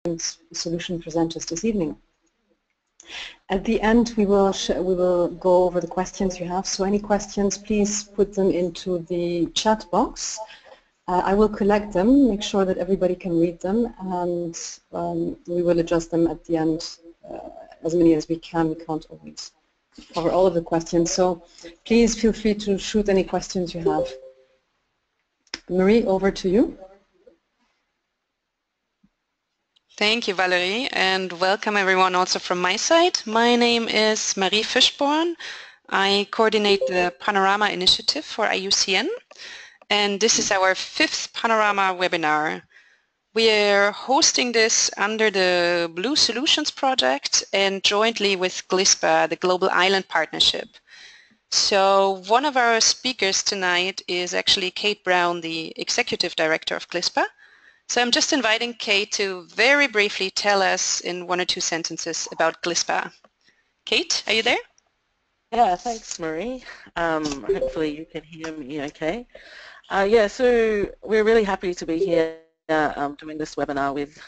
solution presenters this evening. At the end, we will go over the questions you have. So any questions, please put them into the chat box. I will collect them, make sure that everybody can read them, and we will address them at the end, as many as we can. We can't always cover all of the questions, so please feel free to shoot any questions you have. Marie, over to you. Thank you, Valerie, and welcome everyone also from my side. My name is Marie Fischborn. I coordinate the Panorama initiative for IUCN, and this is our 5th Panorama webinar. We are hosting this under the Blue Solutions project and jointly with GLISPA, the Global Island Partnership. So one of our speakers tonight is actually Kate Brown, the Executive Director of GLISPA. So I'm just inviting Kate to very briefly tell us in 1 or 2 sentences about GLISPA. Kate, are you there? Yeah, thanks, Marie. Hopefully you can hear me okay. Yeah, so we're really happy to be here doing this webinar with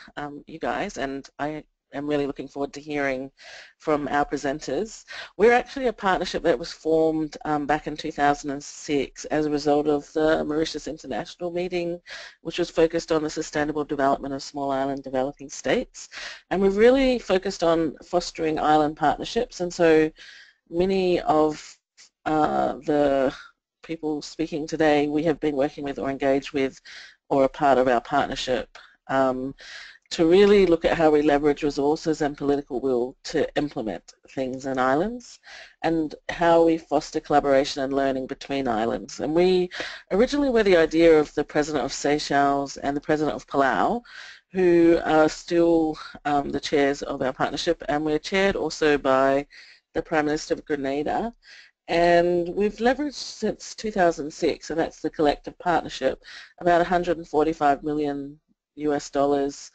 you guys, and I am really looking forward to hearing from our presenters. We're actually a partnership that was formed back in 2006 as a result of the Mauritius International Meeting, which was focused on the sustainable development of small island developing states. And we've really focused on fostering island partnerships, and so many of the people speaking today we have been working with or engaged with or a part of our partnership to really look at how we leverage resources and political will to implement things in islands and how we foster collaboration and learning between islands. And we originally were the idea of the President of Seychelles and the President of Palau, who are still the chairs of our partnership, and we're chaired also by the Prime Minister of Grenada. And we've leveraged since 2006, and that's the collective partnership, about 145 million US dollars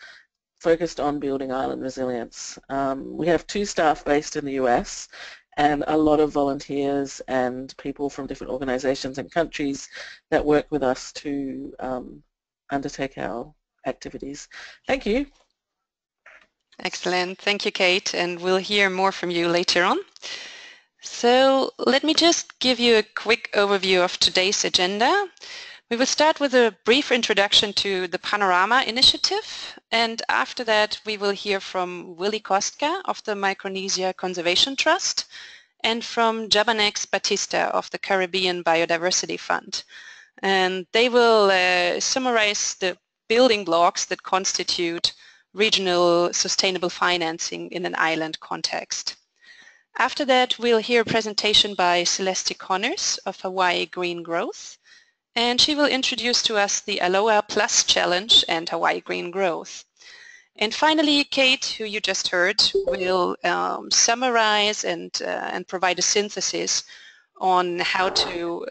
focused on building island resilience. We have 2 staff based in the US and a lot of volunteers and people from different organizations and countries that work with us to undertake our activities. Thank you. Excellent. Thank you, Kate, and we'll hear more from you later on. So let me just give you a quick overview of today's agenda. We will start with a brief introduction to the Panorama initiative, and after that we will hear from Willie Kostka of the Micronesia Conservation Trust and from Jabanex Batista of the Caribbean Biodiversity Fund. And they will summarize the building blocks that constitute regional sustainable financing in an island context. After that, we'll hear a presentation by Celeste Connors of Hawaii Green Growth, and she will introduce to us the Aloha Plus Challenge and Hawaii Green Growth. And finally, Kate, who you just heard, will summarize and provide a synthesis on how to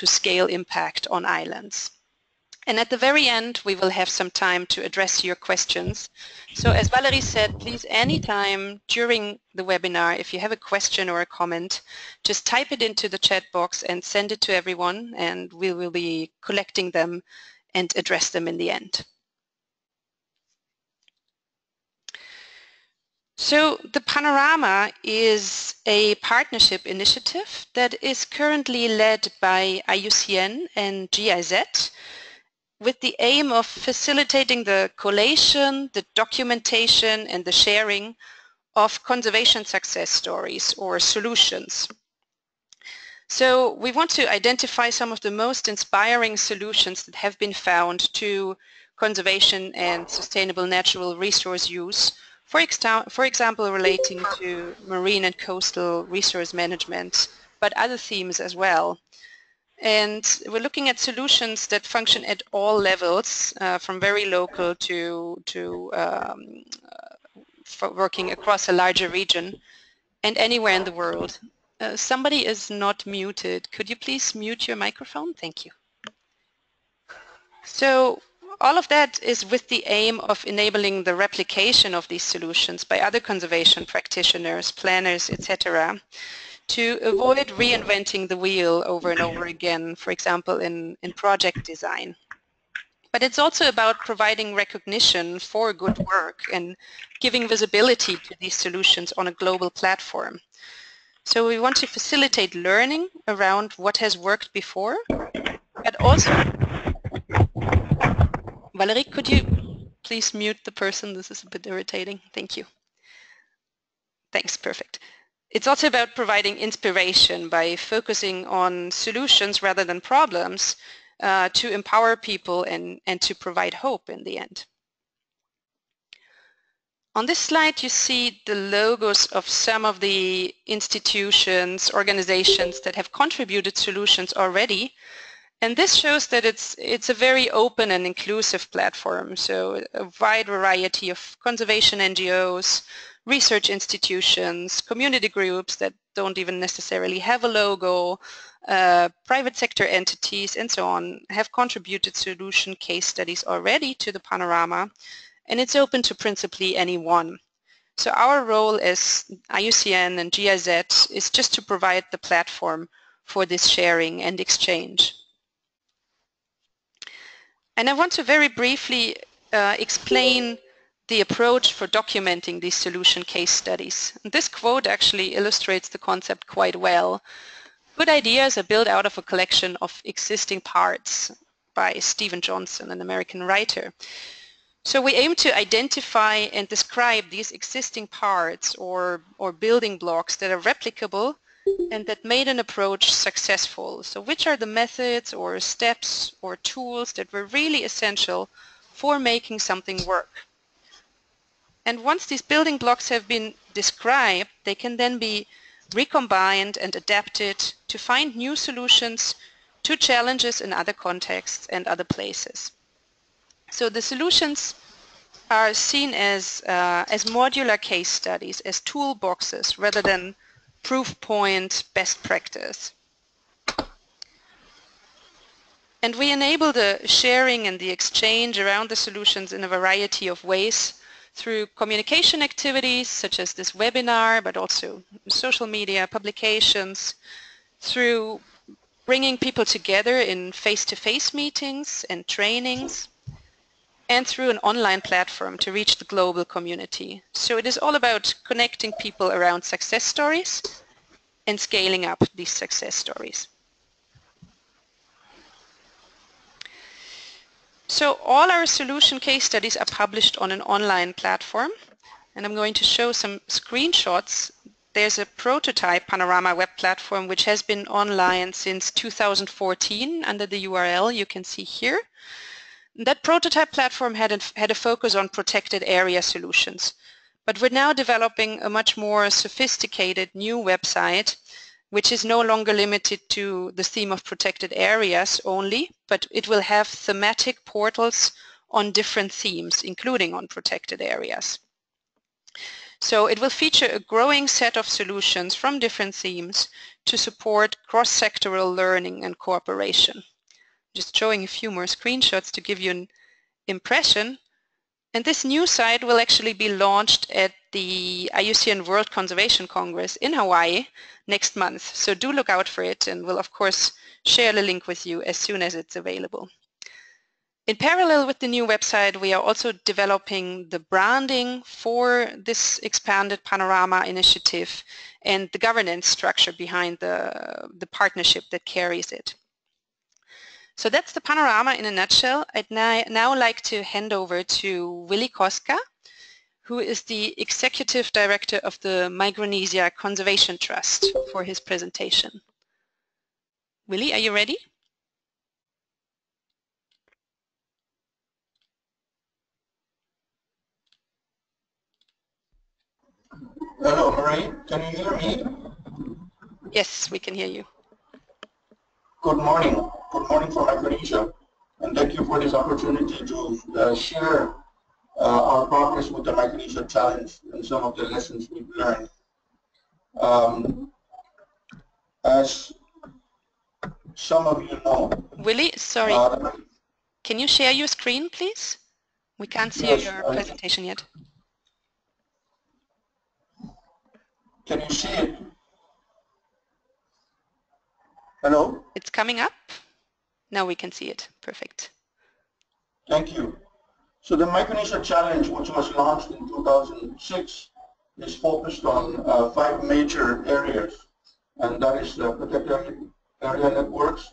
scale impact on islands. And at the very end, we will have some time to address your questions. So as Valerie said, please anytime during the webinar, if you have a question or a comment, just type it into the chat box and send it to everyone, and we will be collecting them and address them in the end. So the Panorama is a partnership initiative that is currently led by IUCN and GIZ, with the aim of facilitating the collation, the documentation, and the sharing of conservation success stories or solutions. So we want to identify some of the most inspiring solutions that have been found to conservation and sustainable natural resource use, for example, relating to marine and coastal resource management, but other themes as well. And we're looking at solutions that function at all levels, from very local to working across a larger region and anywhere in the world. Somebody is not muted. Could you please mute your microphone? Thank you. So all of that is with the aim of enabling the replication of these solutions by other conservation practitioners, planners, etc., to avoid reinventing the wheel over and over again, for example, in project design. But it's also about providing recognition for good work and giving visibility to these solutions on a global platform. So we want to facilitate learning around what has worked before, but also, Valerie, could you please mute the person? This is a bit irritating. Thank you. Thanks, perfect. It's also about providing inspiration by focusing on solutions rather than problems to empower people and to provide hope in the end. On this slide, you see the logos of some of the institutions, organizations that have contributed solutions already. And this shows that it's a very open and inclusive platform. So a wide variety of conservation NGOs, research institutions, community groups that don't even necessarily have a logo, private sector entities, and so on have contributed solution case studies already to the Panorama, and it's open to principally anyone. So our role as IUCN and GIZ is just to provide the platform for this sharing and exchange. And I want to very briefly explain the approach for documenting these solution case studies. And this quote actually illustrates the concept quite well. Good ideas are built out of a collection of existing parts by Stephen Johnson, an American writer. So we aim to identify and describe these existing parts or building blocks that are replicable and that made an approach successful. So which are the methods or steps or tools that were really essential for making something work? And once these building blocks have been described, they can then be recombined and adapted to find new solutions to challenges in other contexts and other places. So the solutions are seen as modular case studies, as toolboxes rather than proof point best practice. And we enable the sharing and the exchange around the solutions in a variety of ways through communication activities such as this webinar, but also social media, publications, through bringing people together in face-to-face meetings and trainings, and through an online platform to reach the global community. So it is all about connecting people around success stories and scaling up these success stories. So all our solution case studies are published on an online platform, and I'm going to show some screenshots. There's a prototype Panorama web platform which has been online since 2014 under the URL you can see here. That prototype platform had a focus on protected area solutions, but we're now developing a much more sophisticated new website which is no longer limited to the theme of protected areas only, but it will have thematic portals on different themes, including on protected areas. So it will feature a growing set of solutions from different themes to support cross-sectoral learning and cooperation. Just showing a few more screenshots to give you an impression. And this new site will actually be launched at the IUCN World Conservation Congress in Hawaii next month. So do look out for it, and we'll of course share the link with you as soon as it's available. In parallel with the new website, we are also developing the branding for this expanded Panorama initiative and the governance structure behind the partnership that carries it. So that's the Panorama in a nutshell. I'd now like to hand over to Willy Koska, who is the Executive Director of the Micronesia Conservation Trust, for his presentation. Willy, are you ready? Hello, Marie. Can you hear me? Yes, we can hear you. Good morning. Good morning from Micronesia. And thank you for this opportunity to share our progress with the Micronesia Challenge and some of the lessons we've learned. As some of you know... Willy, sorry. Can you share your screen, please? We can't see your presentation yet. Can you see it? Hello? It's coming up. Now we can see it. Perfect. Thank you. So the Micronesia Challenge, which was launched in 2006, is focused on 5 major areas, and that is protected area networks,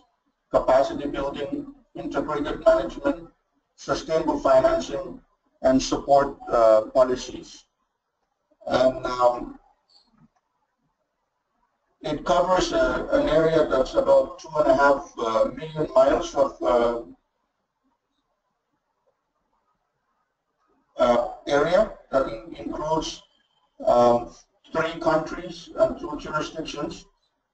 capacity building, integrated management, sustainable financing, and support policies. And it covers an area that's about 2.5 million miles of area that includes 3 countries and 2 jurisdictions,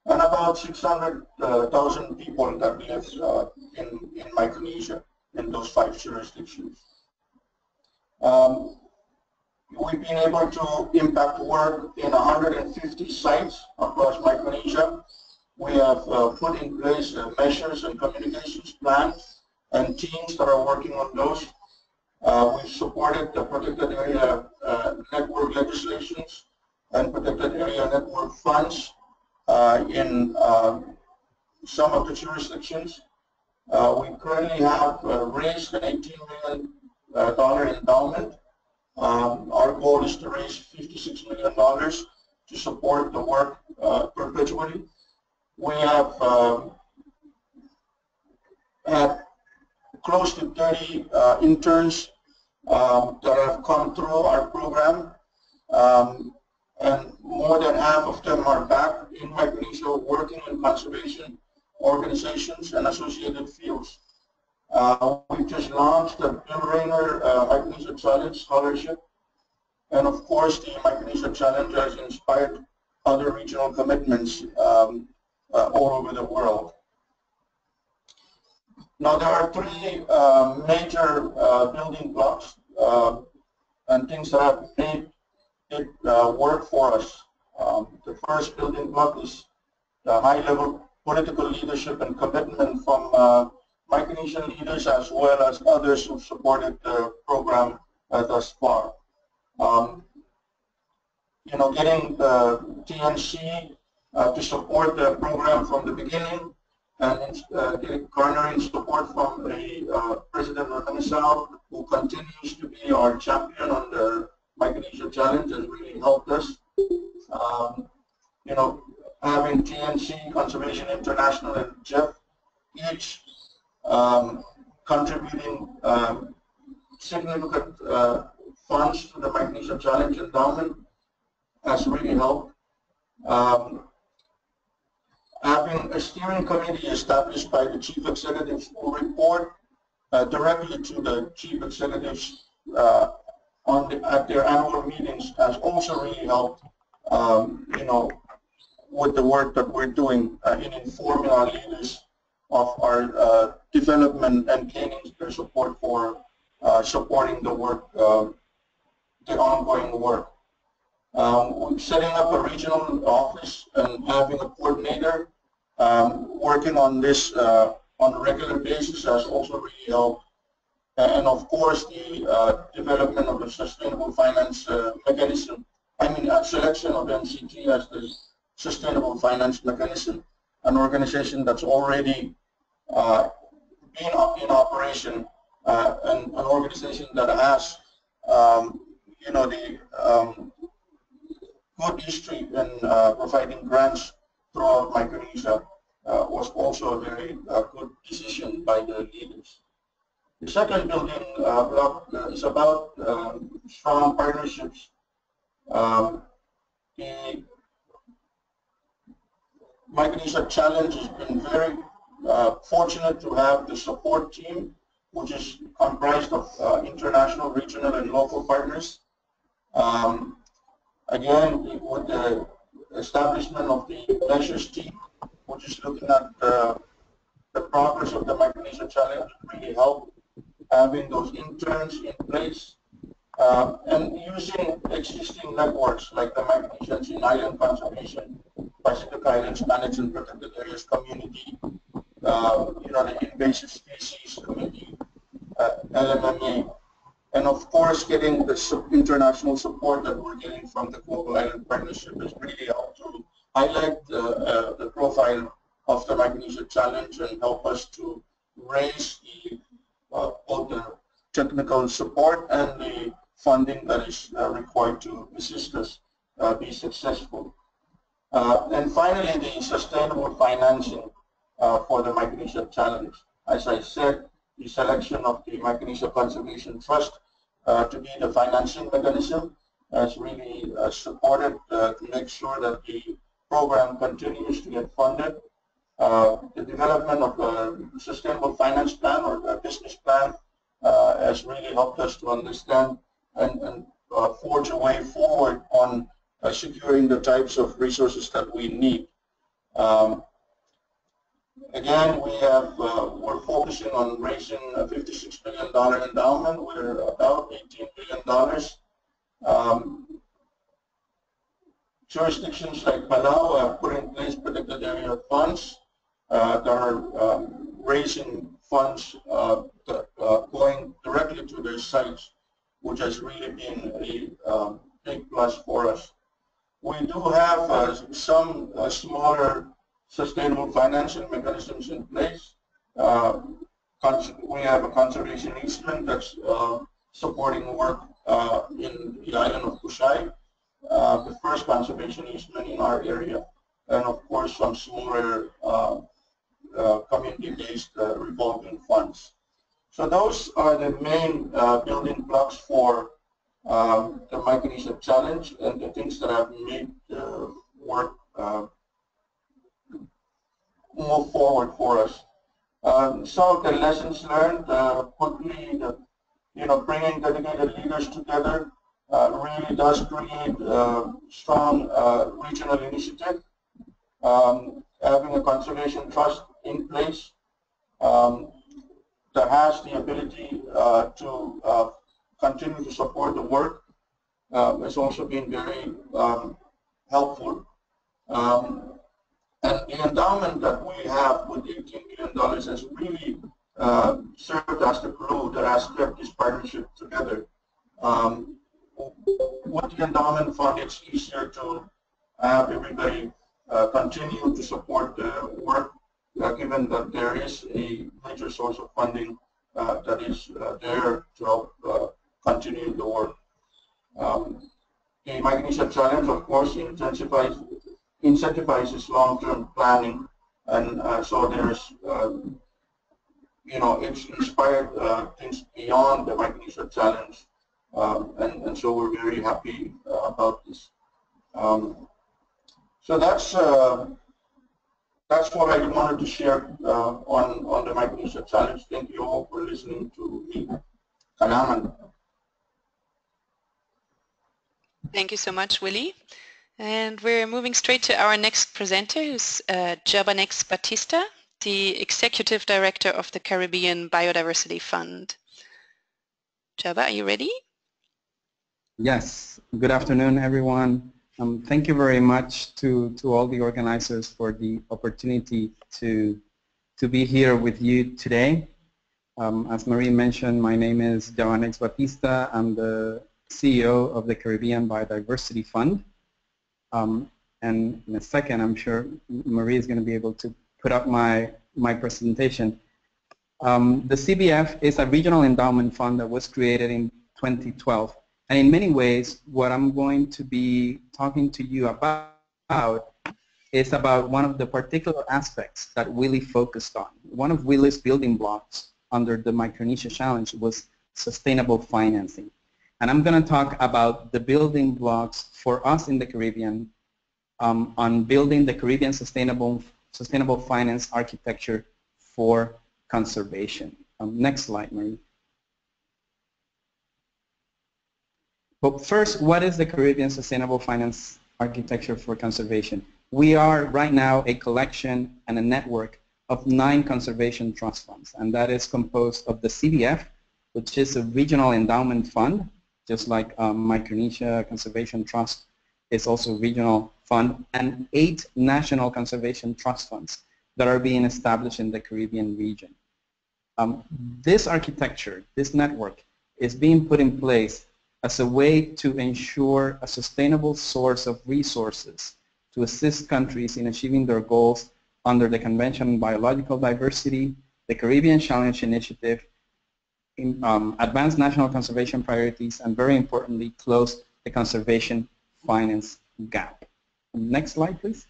and about 600,000 people that live in Micronesia in those 5 jurisdictions. We've been able to impact work in 150 sites across Micronesia. We have put in place measures and communications plans and teams that are working on those. We've supported the protected area network legislations and protected area network funds in some of the jurisdictions. We currently have raised an $18 million endowment. Our goal is to raise $56 million to support the work perpetually. We have had close to 30 interns that have come through our program, and more than half of them are back in Micronesia working in conservation organizations and associated fields. We just launched the Bill Rayner Micronesia Challenge Scholarship, and of course the Micronesia Challenge has inspired other regional commitments all over the world. Now there are 3 major building blocks and things that have made it work for us. The first building block is the high-level political leadership and commitment from Micronesian leaders as well as others who supported the program thus far. You know, getting the TNC to support the program from the beginning, and garnering support from the President Organizal, who continues to be our champion on the Micronesia Challenge, has really helped us. You know, having TNC, Conservation International, and Jeff each contributing significant funds to the Micronesia Challenge endowment has really helped. Having a steering committee established by the chief executives who report directly to the chief executives at their annual meetings has also really helped, you know, with the work that we're doing in informing our leaders of our development and gaining their support for supporting the work, the ongoing work. Setting up a regional office and having a coordinator working on this on a regular basis has also really helped. And of course, the development of the sustainable finance mechanism, selection of MCT as the sustainable finance mechanism, an organization that's already been in operation, and an organization that has, you know, the good history in providing grants throughout Micronesia was also a very good decision by the leaders. The second building block is about strong partnerships. The Micronesia Challenge has been very fortunate to have the support team, which is comprised of international, regional, and local partners. Again, with the establishment of the measures team, which is looking at the progress of the Micronesia Challenge, really helped having those interns in place and using existing networks like the Micronesians in Island Conservation, Pacific Islands Managed and Protected Areas Community, you know, the Invasive Species Committee, LMMA, and of course getting the international support that we're getting from the Global Island Partnership has really helped to highlight the profile of the Micronesia Challenge and help us to raise the, both the technical support and the funding that is required to assist us be successful. And finally, the sustainable financing for the Micronesia Challenge. As I said, the selection of the Micronesia Conservation Trust to be the financing mechanism has really supported to make sure that the program continues to get funded. The development of a sustainable finance plan or a business plan has really helped us to understand and forge a way forward on securing the types of resources that we need. Again, we're focusing on raising a $56 million endowment. We're about $18 billion. Jurisdictions like Palau have put in place protected area funds that are raising funds going directly to their sites, which has really been a big plus for us. We do have some smaller sustainable financing mechanisms in place. We have a conservation easement that's supporting work in the island of Kusai, the first conservation easement in our area, and of course some smaller community-based revolving funds. So those are the main building blocks for the Micronesia Challenge and the things that have made work move forward for us. Some of the lessons learned quickly, bringing dedicated leaders together really does create strong regional initiative. Having a conservation trust in place that has the ability to continue to support the work has also been very helpful. And the endowment that we have with $18 million has really served as the glue that has kept this partnership together. With the endowment fund, it's easier to have everybody continue to support the work, given that there is a major source of funding that is there to help continue the work. The Micronesia Challenge, of course, incentivizes long-term planning, and so there's, it's inspired things beyond the Micronesia Challenge, and so we're very happy about this. So that's what I wanted to share on the Micronesia Challenge. Thank you all for listening to me. Kalaman. Thank you so much, Willie. And we're moving straight to our next presenter, who's Jabanex Batista, the Executive Director of the Caribbean Biodiversity Fund. Jaba, are you ready? Yes. Good afternoon, everyone. Thank you very much to all the organizers for the opportunity to be here with you today. As Marie mentioned, my name is Jabanex Batista. I'm the CEO of the Caribbean Biodiversity Fund. And in a second, I'm sure Marie is going to be able to put up my presentation. The CBF is a regional endowment fund that was created in 2012. And in many ways, what I'm going to be talking to you about is about one of the particular aspects that Willie focused on. One of Willie's building blocks under the Micronesia Challenge was sustainable financing. And I'm going to talk about the building blocks for us in the Caribbean on building the Caribbean sustainable finance architecture for conservation. Next slide, Marie. But first, what is the Caribbean Sustainable Finance Architecture for Conservation? We are right now a collection and a network of 9 conservation trust funds, and that is composed of the CBF, which is a regional endowment fund, just like Micronesia Conservation Trust is also a regional fund, and 8 national conservation trust funds that are being established in the Caribbean region. This architecture, this network, is being put in place as a way to ensure a sustainable source of resources to assist countries in achieving their goals under the Convention on Biological Diversity, the Caribbean Challenge Initiative, advance national conservation priorities, and very importantly, close the conservation finance gap. Next slide, please.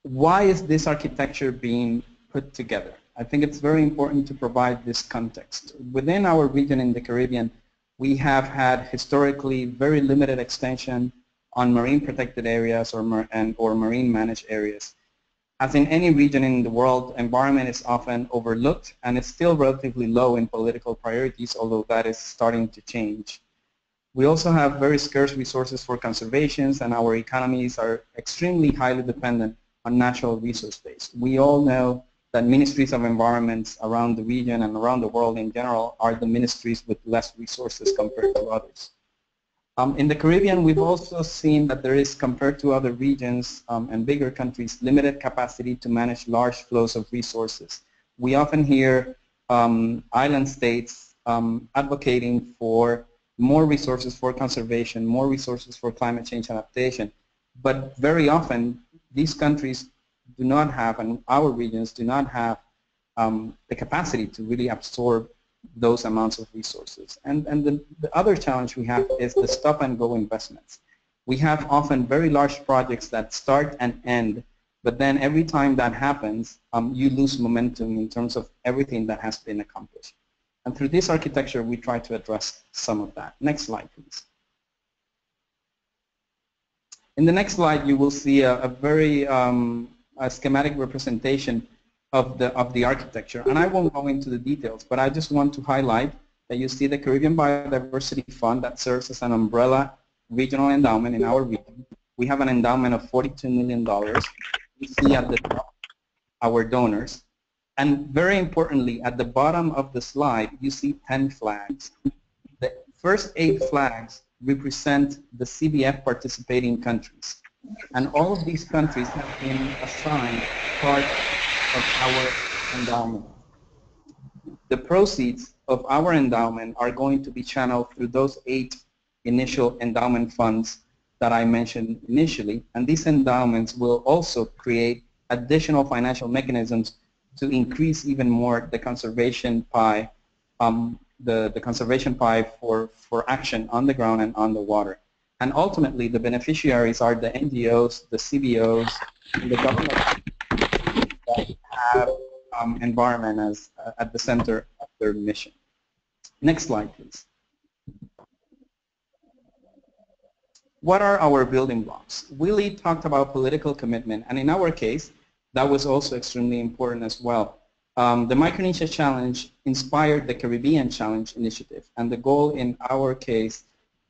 Why is this architecture being put together? I think it's very important to provide this context. Within our region in the Caribbean, we have had historically very limited extension on marine protected areas or marine managed areas. As in any region in the world, environment is often overlooked and it's still relatively low in political priorities, although that is starting to change. We also have very scarce resources for conservations, and our economies are extremely highly dependent on natural resource base. We all know that ministries of environments around the region and around the world in general are the ministries with less resources compared to others. In the Caribbean, we've also seen that there is, compared to other regions and bigger countries, limited capacity to manage large flows of resources. We often hear island states advocating for more resources for conservation, more resources for climate change adaptation, but very often these countries do not have, and our regions do not have, the capacity to really absorb those amounts of resources. And the other challenge we have is the stop and go investments. We have often very large projects that start and end, but then every time that happens, you lose momentum in terms of everything that has been accomplished. And through this architecture, we try to address some of that. Next slide, please. In the next slide, you will see a very schematic representation of the architecture. And I won't go into the details, but I just want to highlight that you see the Caribbean Biodiversity Fund that serves as an umbrella regional endowment in our region. We have an endowment of $42 million. You see at the top our donors. And very importantly, at the bottom of the slide, you see 10 flags. The first 8 flags represent the CBF participating countries. And all of these countries have been assigned part of our endowment. The proceeds of our endowment are going to be channeled through those 8 initial endowment funds that I mentioned initially, and these endowments will also create additional financial mechanisms to increase even more the conservation pie, the conservation pie for action on the ground and on the water. And ultimately, the beneficiaries are the NGOs, the CBOs, and the government that have environment as at the center of their mission. Next slide, please. What are our building blocks? Willie talked about political commitment, and in our case, that was also extremely important as well. The Micronesia Challenge inspired the Caribbean Challenge initiative, and the goal in our case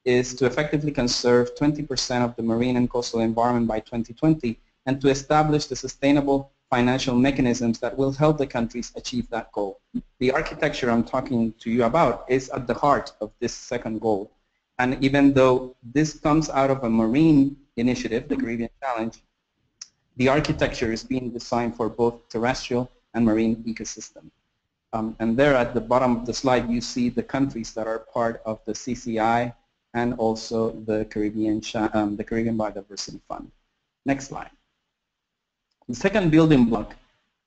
is to effectively conserve 20% of the marine and coastal environment by 2020 and to establish the sustainable financial mechanisms that will help the countries achieve that goal. The architecture I'm talking to you about is at the heart of this second goal. And even though this comes out of a marine initiative, the Caribbean Challenge, the architecture is being designed for both terrestrial and marine ecosystem. And there at the bottom of the slide, you see the countries that are part of the CCI and also the Caribbean Biodiversity Fund. Next slide. The second building block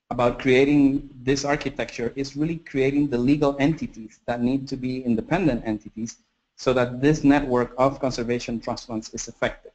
about creating this architecture is really creating the legal entities that need to be independent entities so that this network of conservation trust funds is effective.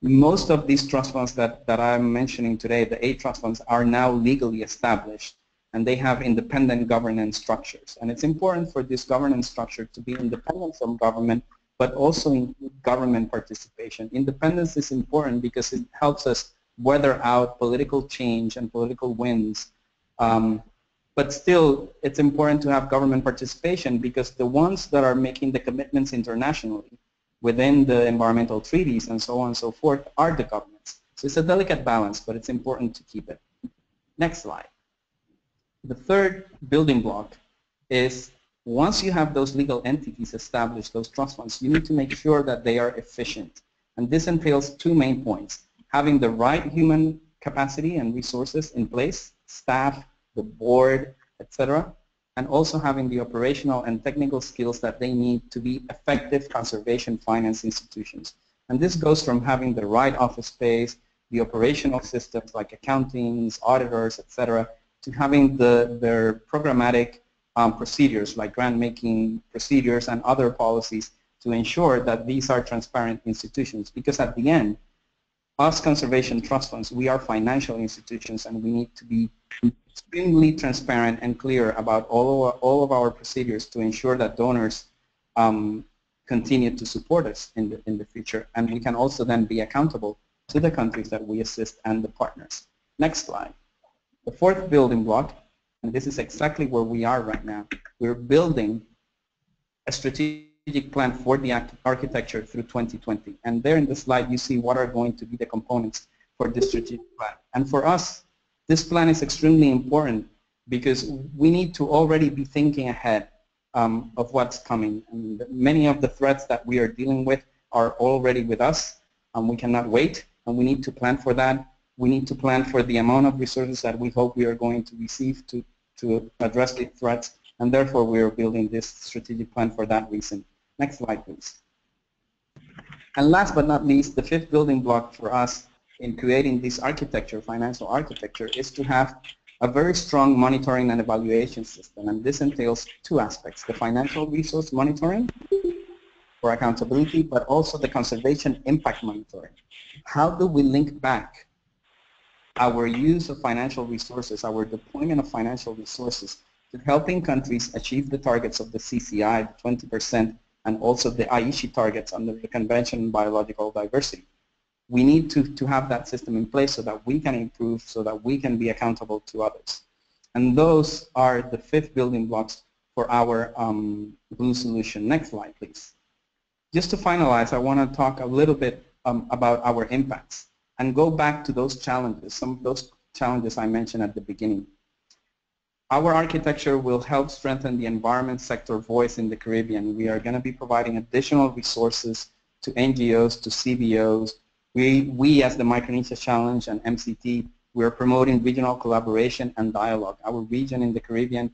Most of these trust funds that I'm mentioning today, the 8 trust funds, are now legally established, and they have independent governance structures. And it's important for this governance structure to be independent from government, but also include government participation. Independence is important because it helps us weather out political change and political winds. But still, it's important to have government participation because the ones that are making the commitments internationally within the environmental treaties and so on and so forth are the governments. So it's a delicate balance, but it's important to keep it. Next slide. The third building block is once you have those legal entities established, those trust funds, you need to make sure that they are efficient. And this entails 2 main points: having the right human capacity and resources in place, staff, the board, etc., and also having the operational and technical skills that they need to be effective conservation finance institutions. And this goes from having the right office space, the operational systems like accountings, auditors, etc., to having their programmatic procedures like grant-making procedures and other policies to ensure that these are transparent institutions, because at the end, us conservation trust funds, we are financial institutions and we need to be extremely transparent and clear about all of our procedures to ensure that donors continue to support us in the future, and we can also then be accountable to the countries that we assist and the partners. Next slide. The fourth building block, and this is exactly where we are right now, we're building a strategic plan for the architecture through 2020. And there in the slide you see what are going to be the components for this strategic plan. And for us, this plan is extremely important because we need to already be thinking ahead of what's coming. And many of the threats that we are dealing with are already with us, and we cannot wait, and we need to plan for that. We need to plan for the amount of resources that we hope we are going to receive to address the threats, and therefore we are building this strategic plan for that reason. Next slide, please. And last but not least, the fifth building block for us in creating this architecture, financial architecture, is to have a very strong monitoring and evaluation system, and this entails two aspects: the financial resource monitoring for accountability, but also the conservation impact monitoring. How do we link back our use of financial resources, our deployment of financial resources, to helping countries achieve the targets of the CCI, 20%, and also the IUCN targets under the Convention on Biological Diversity? We need to have that system in place so that we can improve, so that we can be accountable to others. And those are the fifth building blocks for our blue solution. Next slide, please. Just to finalize, I want to talk a little bit about our impacts and go back to those challenges, some of those challenges I mentioned at the beginning. Our architecture will help strengthen the environment sector voice in the Caribbean. We are going to be providing additional resources to NGOs, to CBOs. We as the Micronesia Challenge and MCT, we are promoting regional collaboration and dialogue. Our region in the Caribbean,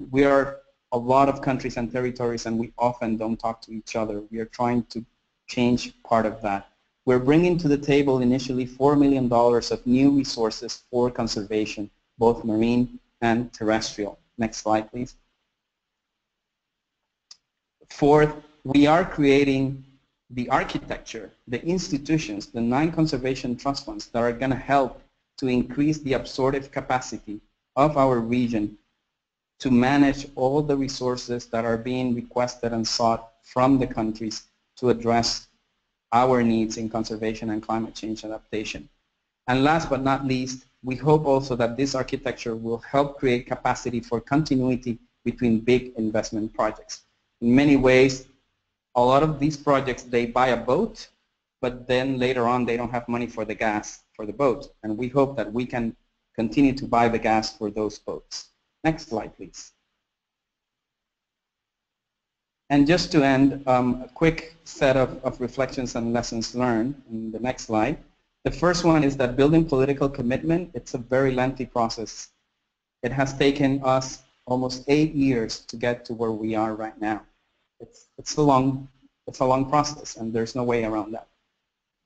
we are a lot of countries and territories, and we often don't talk to each other. We are trying to change part of that. We're bringing to the table initially $4 million of new resources for conservation, both marine and terrestrial. Next slide, please. Fourth, we are creating the architecture, the institutions, the 9 conservation trust funds that are going to help to increase the absorptive capacity of our region to manage all the resources that are being requested and sought from the countries to address our needs in conservation and climate change adaptation. And last but not least, we hope also that this architecture will help create capacity for continuity between big investment projects. In many ways, a lot of these projects, they buy a boat, but then later on they don't have money for the gas for the boat. And we hope that we can continue to buy the gas for those boats. Next slide, please. And just to end, a quick set of reflections and lessons learned in the next slide. The first one is that building political commitment, it's a very lengthy process. It has taken us almost 8 years to get to where we are right now. It's a long process, and there's no way around that.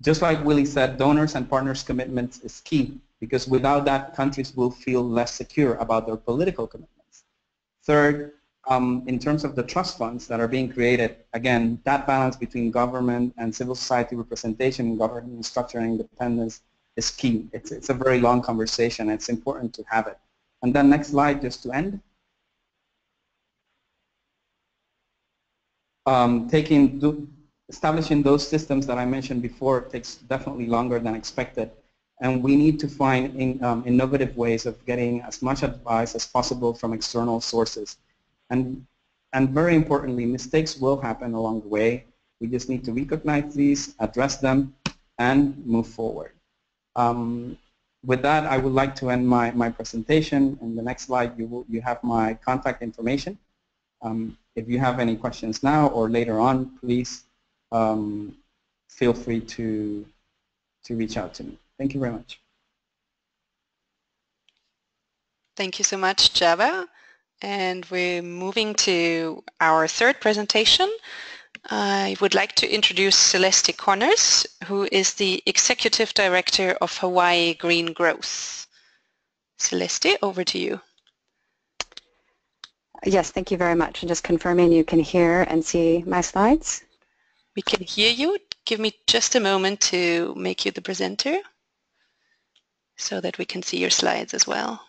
Just like Willie said, donors and partners' commitments is key, because without that, countries will feel less secure about their political commitments. Third, in terms of the trust funds that are being created, again, that balance between government and civil society representation in government structure and independence is key. It's a very long conversation. It's important to have it. And then next slide, just to end. Establishing those systems that I mentioned before takes definitely longer than expected, and we need to find innovative ways of getting as much advice as possible from external sources. And very importantly, mistakes will happen along the way. We just need to recognize these, address them, and move forward. With that, I would like to end my presentation. In the next slide, you have my contact information. If you have any questions now or later on, please feel free to reach out to me. Thank you very much. Thank you so much, Java. And we're moving to our third presentation. I would like to introduce Celeste Connors, who is the Executive Director of Hawaii Green Growth. Celeste, over to you. Yes, thank you very much. And just confirming you can hear and see my slides. We can hear you. Give me just a moment to make you the presenter so that we can see your slides as well.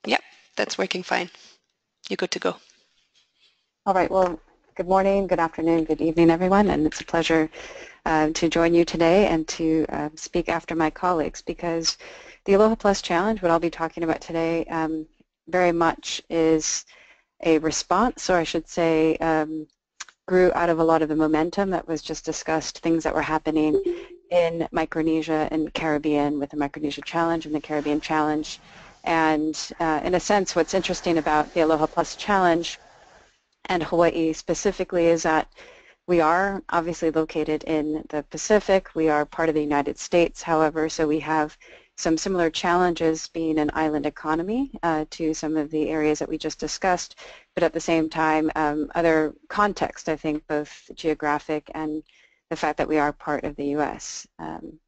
Yep, that's working fine. You're good to go. All right, well, good morning, good afternoon, good evening, everyone, and it's a pleasure to join you today and to speak after my colleagues, because the Aloha Plus Challenge, what I'll be talking about today, very much is a response, or I should say grew out of a lot of the momentum that was just discussed, things that were happening in Micronesia and Caribbean with the Micronesia Challenge and the Caribbean Challenge. And in a sense, what's interesting about the Aloha Plus Challenge and Hawaii specifically is that we are obviously located in the Pacific. We are part of the United States, however, so we have some similar challenges being an island economy to some of the areas that we just discussed, but at the same time, other context, I think, both geographic and the fact that we are part of the U.S. I'm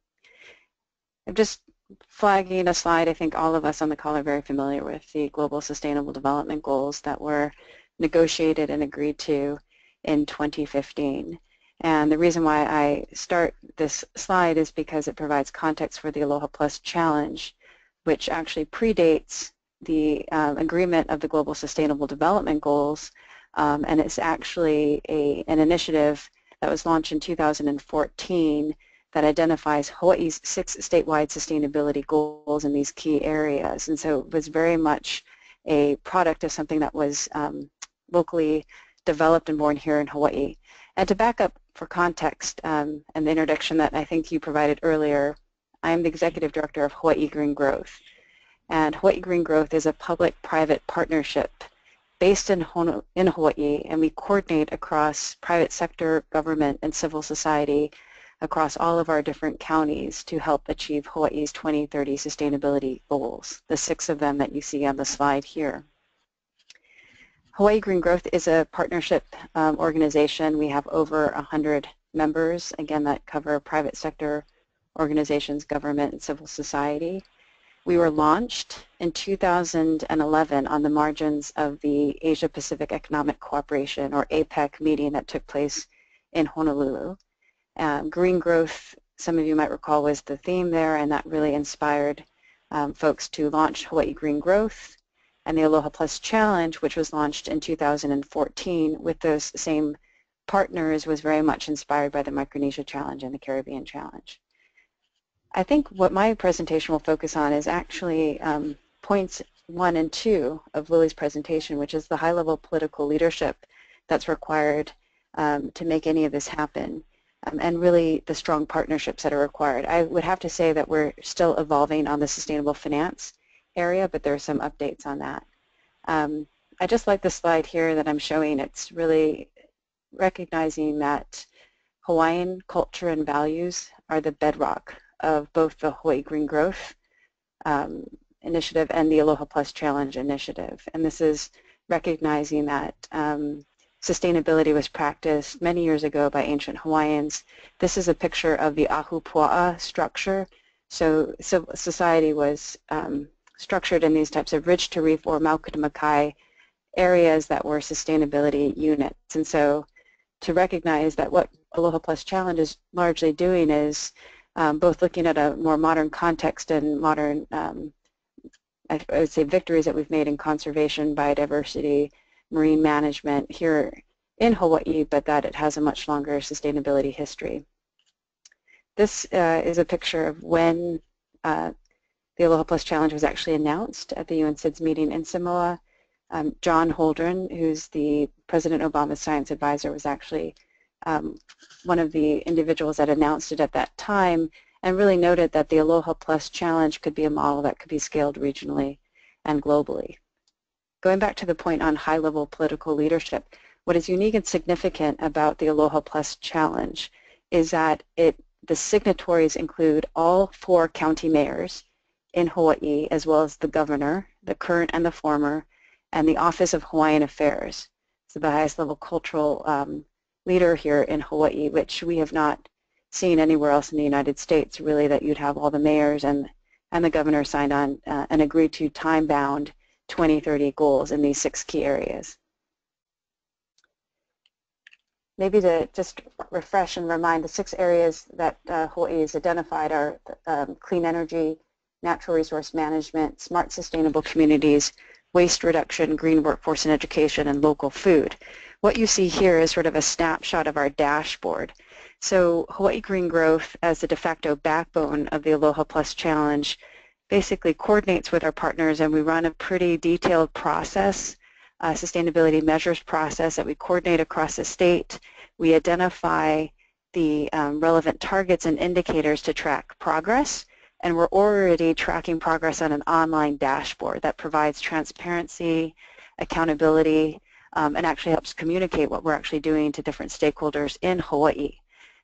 just flagging a slide I think all of us on the call are very familiar with, the Global Sustainable Development Goals that were negotiated and agreed to in 2015. And the reason why I start this slide is because it provides context for the Aloha Plus Challenge, which actually predates the agreement of the Global Sustainable Development Goals, and it's actually an initiative that was launched in 2014 that identifies Hawaii's 6 statewide sustainability goals in these key areas. And so it was very much a product of something that was locally developed and born here in Hawaii. And to back up for context and the introduction that I think you provided earlier, I am the Executive Director of Hawaii Green Growth. And Hawaii Green Growth is a public-private partnership based in Hawaii, and we coordinate across private sector, government, and civil society across all of our different counties to help achieve Hawaii's 2030 sustainability goals, the 6 of them that you see on the slide here. Hawaii Green Growth is a partnership organization. We have over 100 members, again, that cover private sector organizations, government, and civil society. We were launched in 2011 on the margins of the Asia-Pacific Economic Cooperation, or APEC, meeting that took place in Honolulu. Green growth, some of you might recall, was the theme there, and that really inspired folks to launch Hawaii Green Growth. And the Aloha Plus Challenge, which was launched in 2014 with those same partners, was very much inspired by the Micronesia Challenge and the Caribbean Challenge. I think what my presentation will focus on is actually points 1 and 2 of Lily's presentation, which is the high-level political leadership that's required to make any of this happen, and really the strong partnerships that are required. I would have to say that we're still evolving on the sustainable finance area, but there are some updates on that. I just like the slide here that I'm showing. It's really recognizing that Hawaiian culture and values are the bedrock of both the Hawaii Green Growth initiative and the Aloha Plus Challenge initiative. And this is recognizing that sustainability was practiced many years ago by ancient Hawaiians. This is a picture of the ahupua'a structure. So society was structured in these types of ridge to reef or maukutamakai areas that were sustainability units. And so to recognize that what Aloha Plus Challenge is largely doing is both looking at a more modern context and modern, I would say, victories that we've made in conservation, biodiversity, marine management here in Hawaii, but that it has a much longer sustainability history. This is a picture of when the Aloha Plus Challenge was actually announced at the UN SIDS meeting in Samoa. John Holdren, who's the President Obama's science advisor, was actually one of the individuals that announced it at that time, and really noted that the Aloha Plus Challenge could be a model that could be scaled regionally and globally. Going back to the point on high-level political leadership, what is unique and significant about the Aloha Plus Challenge is that the signatories include all 4 county mayors in Hawaii, as well as the governor, the current and the former, and the Office of Hawaiian Affairs. It's the highest level cultural leader here in Hawaii, which we have not seen anywhere else in the United States, really, that you'd have all the mayors and the governor signed on and agreed to time-bound 2030 goals in these 6 key areas. Maybe to just refresh and remind, the 6 areas that Hawaii has identified are clean energy, natural resource management, smart sustainable communities, waste reduction, green workforce and education, and local food. What you see here is sort of a snapshot of our dashboard. So Hawaii Green Growth, as the de facto backbone of the Aloha Plus Challenge, basically coordinates with our partners, and we run a pretty detailed process, sustainability measures process that we coordinate across the state. We identify the relevant targets and indicators to track progress, and we're already tracking progress on an online dashboard that provides transparency, accountability, and actually helps communicate what we're actually doing to different stakeholders in Hawaii.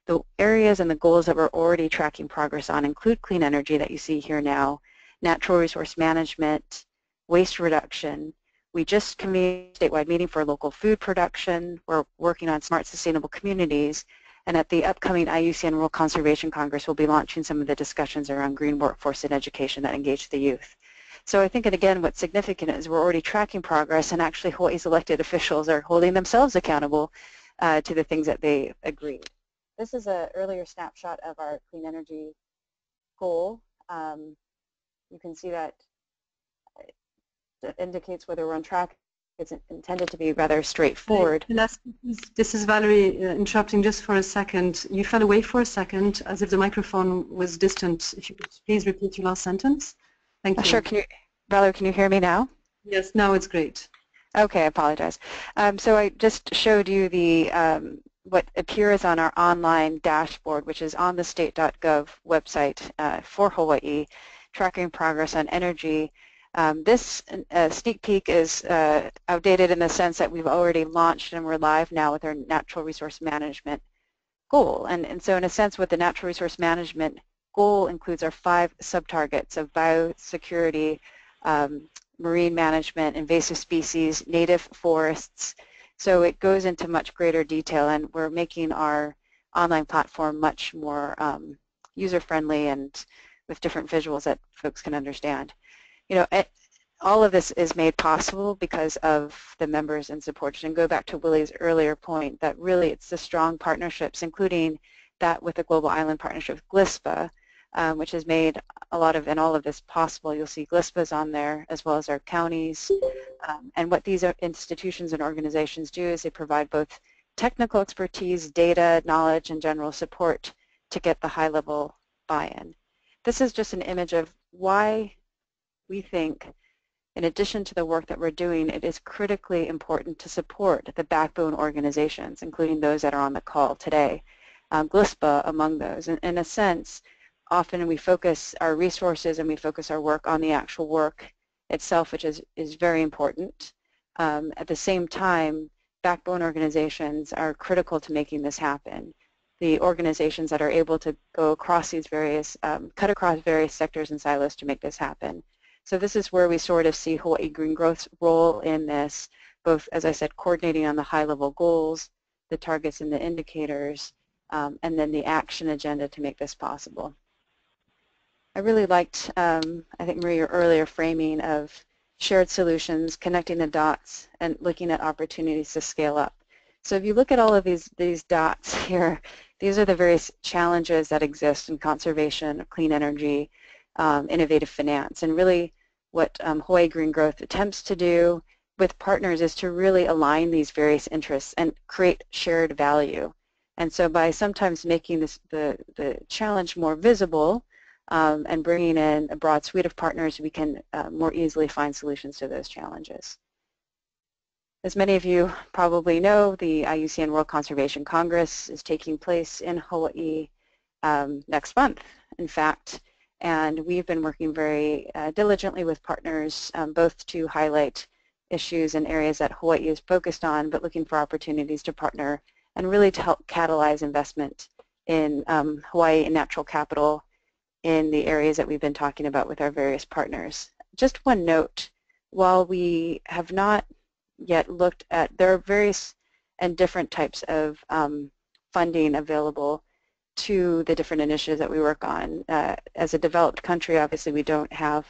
The areas and the goals that we're already tracking progress on include clean energy that you see here now, natural resource management, waste reduction. We just convened a statewide meeting for local food production. We're working on smart sustainable communities, and at the upcoming IUCN World Conservation Congress, we'll be launching some of the discussions around green workforce and education that engage the youth. So I think, and again, what's significant is we're already tracking progress, and actually Hawaii's elected officials are holding themselves accountable to the things that they agreed. This is an earlier snapshot of our clean energy goal. You can see that it indicates whether we're on track. It's intended to be rather straightforward. This is Valerie interrupting just for a second. You fell away for a second as if the microphone was distant. If you could please repeat your last sentence. Thank you. Sure. Valerie, can you hear me now? Yes, now it's great. Okay, I apologize. So I just showed you the what appears on our online dashboard, which is on the state.gov website for Hawaii, tracking progress on energy. This sneak peek is outdated in the sense that we've already launched and we're live now with our natural resource management goal. And so in a sense, what the natural resource management goal includes are 5 sub-targets of biosecurity, marine management, invasive species, native forests. So it goes into much greater detail, and we're making our online platform much more user-friendly and with different visuals that folks can understand. You know, all of this is made possible because of the members and supporters. And go back to Willie's earlier point that really it's the strong partnerships, including that with the Global Island Partnership with GLISPA, which has made a lot of and all of this possible. You'll see GLISPA's on there as well as our counties. And what these institutions and organizations do is they provide both technical expertise, data, knowledge, and general support to get the high-level buy-in. This is just an image of why we think, in addition to the work that we're doing, it is critically important to support the backbone organizations, including those that are on the call today, GLISPA among those. In a sense, often we focus our resources and we focus our work on the actual work itself, which is very important. At the same time, backbone organizations are critical to making this happen. The organizations that are able to go across these various, cut across various sectors and silos to make this happen. So this is where we sort of see Hawaii Green Growth's role in this, both, as I said, coordinating on the high-level goals, the targets and the indicators, and then the action agenda to make this possible. I really liked, I think, Marie, your earlier framing of shared solutions, connecting the dots, and looking at opportunities to scale up. So if you look at all of these dots here, these are the various challenges that exist in conservation, clean energy, innovative finance, and really what Hawaii Green Growth attempts to do with partners is to really align these various interests and create shared value. And so by sometimes making this the challenge more visible and bringing in a broad suite of partners, we can more easily find solutions to those challenges. As many of you probably know, the IUCN World Conservation Congress is taking place in Hawaii next month, in fact. And we've been working very diligently with partners, both to highlight issues and areas that Hawaii is focused on, but looking for opportunities to partner and really to help catalyze investment in Hawaii and natural capital in the areas that we've been talking about with our various partners. Just one note while we have not yet looked at, there are various and different types of funding available to the different initiatives that we work on. As a developed country, obviously we don't have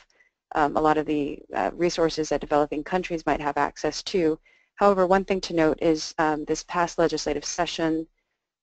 a lot of the resources that developing countries might have access to. However, one thing to note is this past legislative session,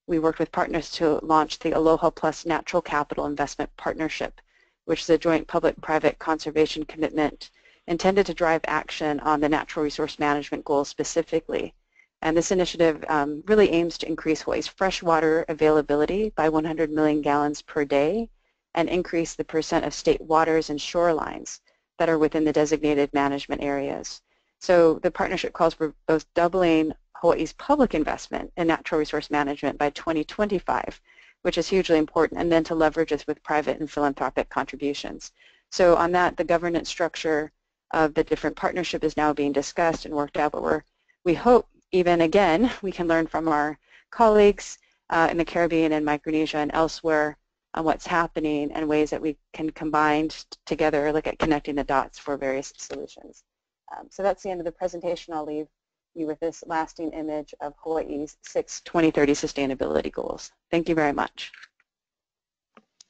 we worked with partners to launch the Aloha Plus Natural Capital Investment Partnership, which is a joint public-private conservation commitment intended to drive action on the natural resource management goals specifically. And this initiative really aims to increase Hawaii's freshwater availability by 100 million gallons per day and increase the percent of state waters and shorelines that are within the designated management areas. So the partnership calls for both doubling Hawaii's public investment in natural resource management by 2025, which is hugely important, and then to leverage this with private and philanthropic contributions. So on that, the governance structure of the different partnership is now being discussed and worked out, but we hope even again we can learn from our colleagues in the Caribbean and Micronesia and elsewhere on what's happening and ways that we can combine together, look at connecting the dots for various solutions. So that's the end of the presentation. I'll leave you with this lasting image of Hawaii's 6 2030 sustainability goals. Thank you very much.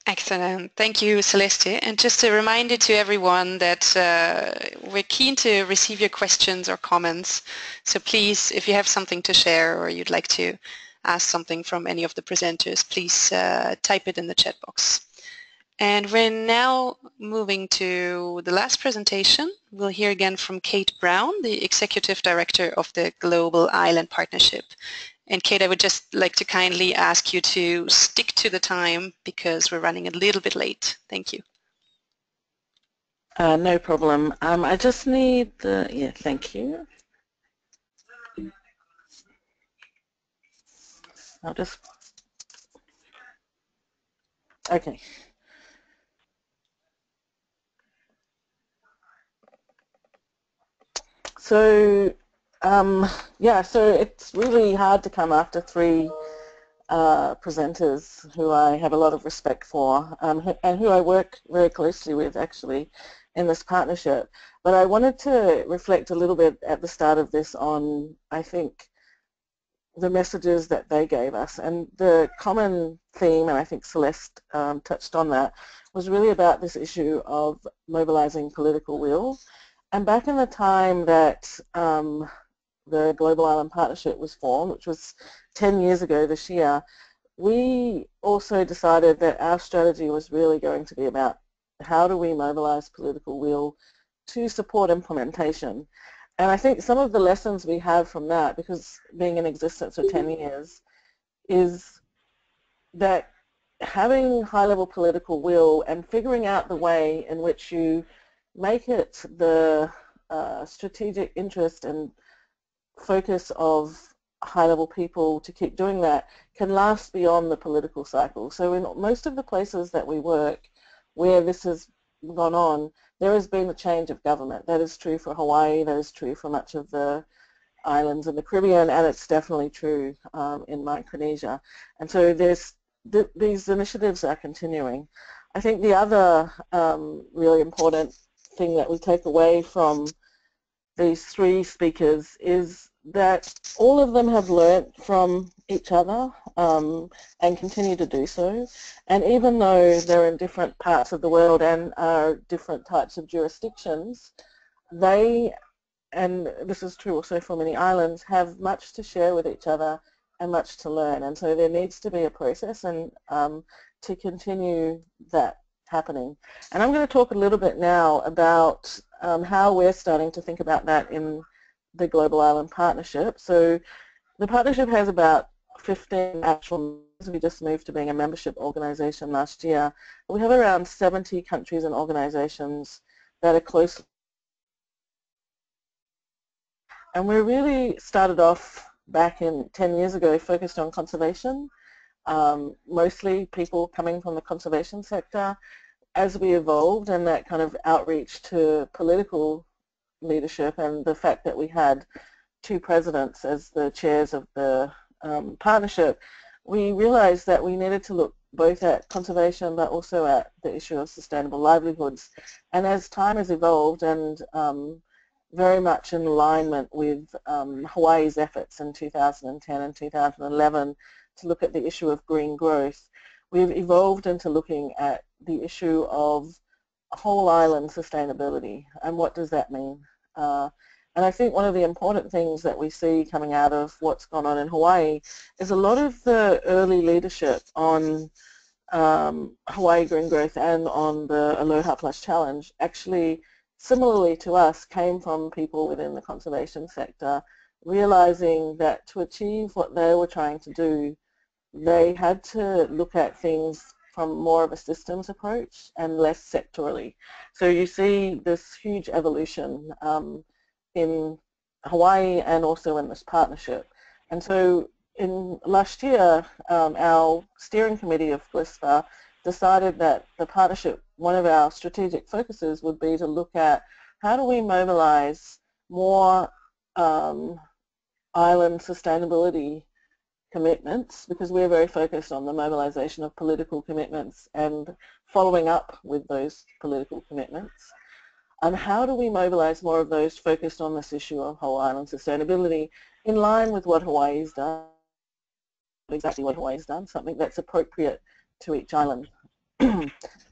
Excellent. Thank you, Celeste. And just a reminder to everyone that we're keen to receive your questions or comments. So please, if you have something to share or you'd like to ask something from any of the presenters, please type it in the chat box. And we're now moving to the last presentation. We'll hear again from Kate Brown, the Executive Director of the Global Island Partnership. And Kate, I would just like to kindly ask you to stick to the time because we're running a little bit late. Thank you. No problem. I just need the, yeah, thank you. I'll just, okay. So, yeah, so it's really hard to come after three presenters who I have a lot of respect for and who I work very closely with actually in this partnership. But I wanted to reflect a little bit at the start of this on, I think, the messages that they gave us. And the common theme, and I think Celeste touched on that, was really about this issue of mobilizing political will. And back in the time that the Global Island Partnership was formed, which was 10 years ago this year, we also decided that our strategy was really going to be about how do we mobilize political will to support implementation. And I think some of the lessons we have from that, because being in existence for 10 years, is that having high-level political will and figuring out the way in which you make it the strategic interest and focus of high-level people to keep doing that can last beyond the political cycle. So in most of the places that we work where this has gone on, there has been a change of government. That is true for Hawaii, that is true for much of the islands in the Caribbean, and it's definitely true in Micronesia. And so these initiatives are continuing. I think the other really important thing that we take away from these three speakers is that all of them have learnt from each other and continue to do so. And even though they're in different parts of the world and are different types of jurisdictions, they, and this is true also for many islands, have much to share with each other and much to learn. And so there needs to be a process and to continue that happening. And I'm going to talk a little bit now about how we're starting to think about that in the Global Island Partnership. So the partnership has about 15 actual members. We just moved to being a membership organization last year. We have around 70 countries and organizations that are close. And we really started off back in 10 years ago focused on conservation, mostly people coming from the conservation sector. As we evolved and that kind of outreach to political leadership and the fact that we had two presidents as the chairs of the partnership, we realized that we needed to look both at conservation but also at the issue of sustainable livelihoods. And as time has evolved and very much in alignment with Hawaii's efforts in 2010 and 2011 to look at the issue of green growth. We've evolved into looking at the issue of whole island sustainability, and what does that mean? And I think one of the important things that we see coming out of what's gone on in Hawaii is a lot of the early leadership on Hawaii Green Growth and on the Aloha Plus Challenge actually, similarly to us, came from people within the conservation sector, realizing that to achieve what they were trying to do, they had to look at things from more of a systems approach and less sectorally. So you see this huge evolution in Hawaii and also in this partnership. And so in last year, our steering committee of GLISPA decided that the partnership, one of our strategic focuses would be to look at how do we mobilize more island sustainability commitments, because we're very focused on the mobilization of political commitments and following up with those political commitments. And how do we mobilize more of those focused on this issue of whole island sustainability in line with what Hawaii's done, exactly what Hawaii's done, something that's appropriate to each island.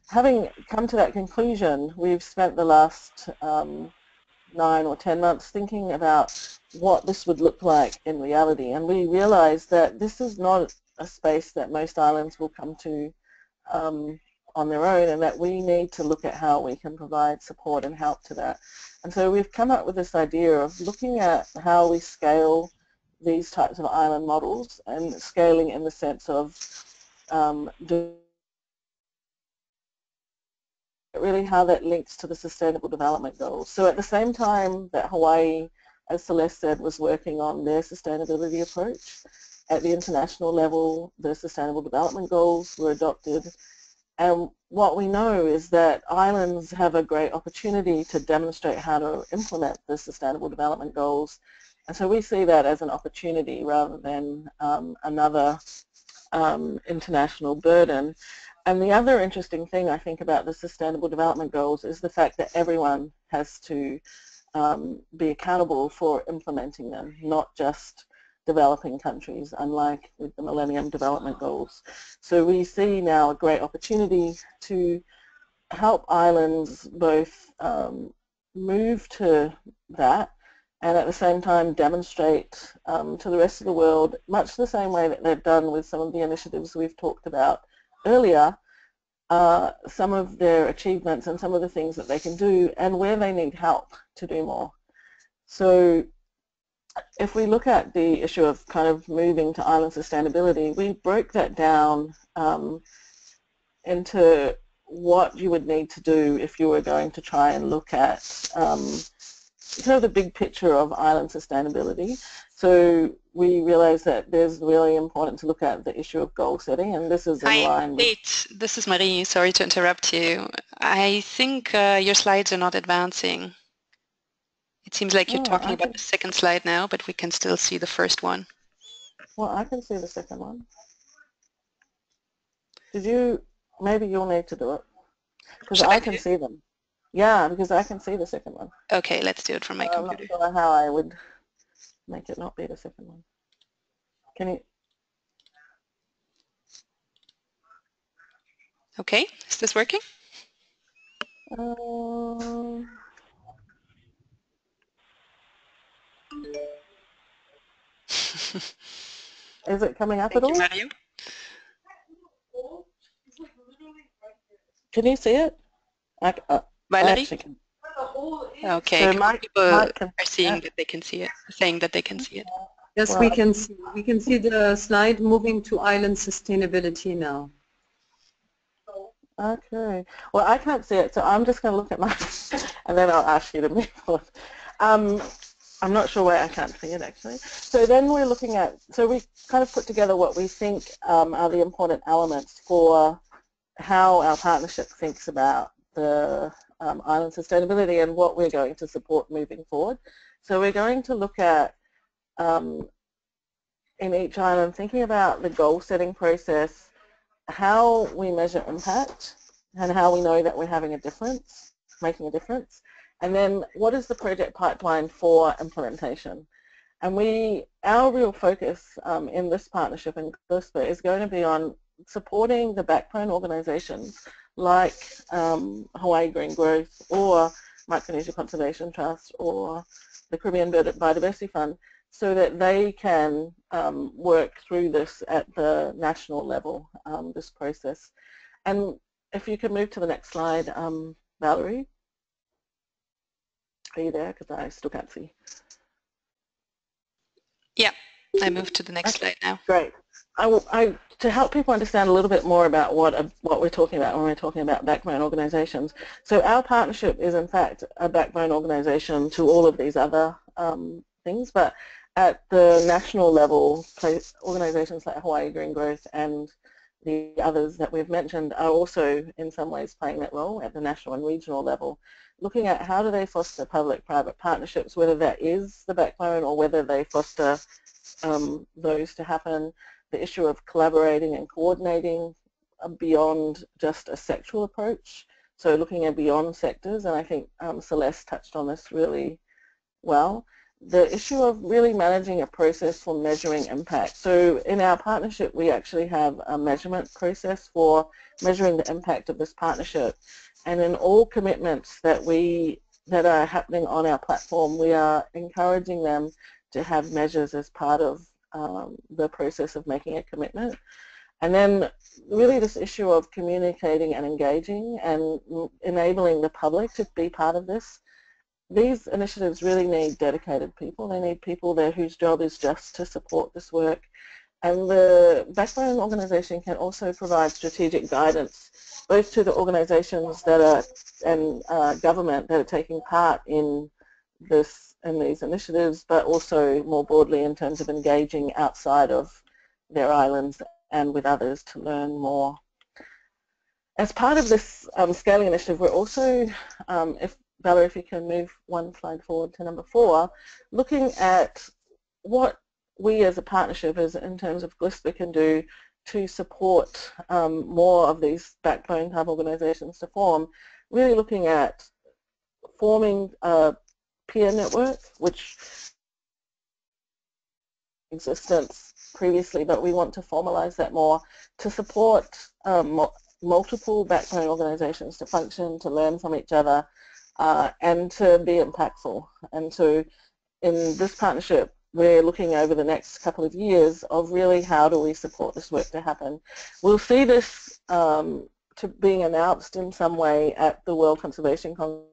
Having come to that conclusion, we've spent the last 9 or 10 months thinking about what this would look like in reality, and we realized that this is not a space that most islands will come to on their own, and that we need to look at how we can provide support and help to that. And so we've come up with this idea of looking at how we scale these types of island models, and scaling in the sense of really how that links to the Sustainable Development Goals. So at the same time that Hawaii, as Celeste said, was working on their sustainability approach, at the international level, the Sustainable Development Goals were adopted. And what we know is that islands have a great opportunity to demonstrate how to implement the Sustainable Development Goals. And so we see that as an opportunity rather than another international burden. And the other interesting thing I think about the Sustainable Development Goals is the fact that everyone has to be accountable for implementing them, not just developing countries, unlike with the Millennium Development Goals. So we see now a great opportunity to help islands both move to that and at the same time demonstrate to the rest of the world, much the same way that they've done with some of the initiatives we've talked about earlier, some of their achievements and some of the things that they can do and where they need help to do more. So if we look at the issue of kind of moving to island sustainability, we broke that down into what you would need to do if you were going to try and look at kind of the big picture of island sustainability. So we realized that there's really important to look at the issue of goal setting, and this is in line with... This is Marie. Sorry to interrupt you. I think your slides are not advancing. It seems like you're talking about the second slide now, but we can still see the first one. Well, I can see the second one. Did you... Maybe you'll need to do it, because I can see them. Yeah, because I can see the second one. Okay, let's do it from my computer. I'm not sure how I would make it not be the second one. Can you... Okay, is this working? Is it coming up at all? Thank you, Mario. Can you see it? Valerie? Okay, so people are seeing that they can see it, saying that they can see it. Yes, well, we can see the slide moving to island sustainability now. Okay. Well, I can't see it, so I'm just going to look at mine, and then I'll ask you to move on. I'm not sure why I can't see it, actually. So then we're looking at, so we kind of put together what we think are the important elements for how our partnership thinks about the island sustainability and what we're going to support moving forward. So we're going to look at, in each island, thinking about the goal setting process, how we measure impact and how we know that we're having a difference, making a difference, And then what is the project pipeline for implementation? And our real focus in this partnership in GLISPA is going to be on supporting the backbone organizations like Hawaii Green Growth or Micronesia Conservation Trust or the Caribbean Biodiversity Fund, so that they can work through this at the national level, this process. And if you could move to the next slide, Valerie. Are you there? Because I still can't see. Yeah, I moved to the next slide now. Great. To help people understand a little bit more about what we're talking about when we're talking about backbone organizations. So our partnership is in fact a backbone organization to all of these other things, but at the national level, organizations like Hawaii Green Growth and the others that we've mentioned are also in some ways playing that role at the national and regional level, looking at how do they foster public-private partnerships, whether that is the backbone or whether they foster those to happen, the issue of collaborating and coordinating beyond just a sectoral approach, so looking at beyond sectors, and I think Celeste touched on this really well. The issue of really managing a process for measuring impact. So in our partnership, we actually have a measurement process for measuring the impact of this partnership. And in all commitments that are happening on our platform, we are encouraging them to have measures as part of the process of making a commitment. And then really this issue of communicating and engaging and enabling the public to be part of this. These initiatives really need dedicated people. They need people there whose job is just to support this work. And the backbone organization can also provide strategic guidance, both to the organizations that are and government that are taking part in these initiatives, but also more broadly in terms of engaging outside of their islands and with others to learn more. As part of this scaling initiative, we're also, Valerie, if you can move one slide forward to number 4, looking at what we as a partnership in terms of GLISPA can do to support more of these backbone type organizations to form, really looking at forming a peer network, which existence previously, but we want to formalize that more to support multiple backbone organizations to function, to learn from each other, and to be impactful. And so in this partnership, we're looking over the next couple of years of really how do we support this work to happen. We'll see this to being announced in some way at the World Conservation Congress.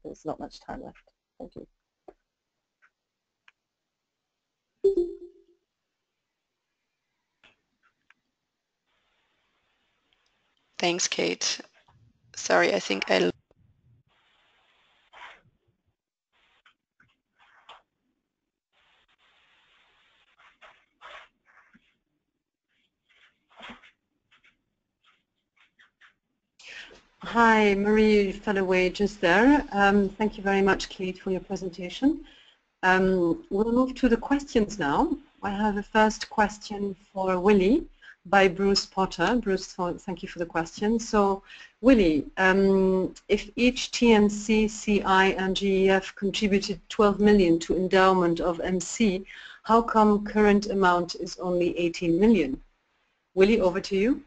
There's not much time left. Thank you. Thanks, Kate. Sorry, I think I... Hi, Marie fell away just there. Thank you very much, Kate, for your presentation. We'll move to the questions now. I have a first question for Willie by Bruce Potter. Bruce, thank you for the question. So, Willie, if each TNC, CI, and GEF contributed 12 million to endowment of MC, how come current amount is only 18 million? Willie, over to you.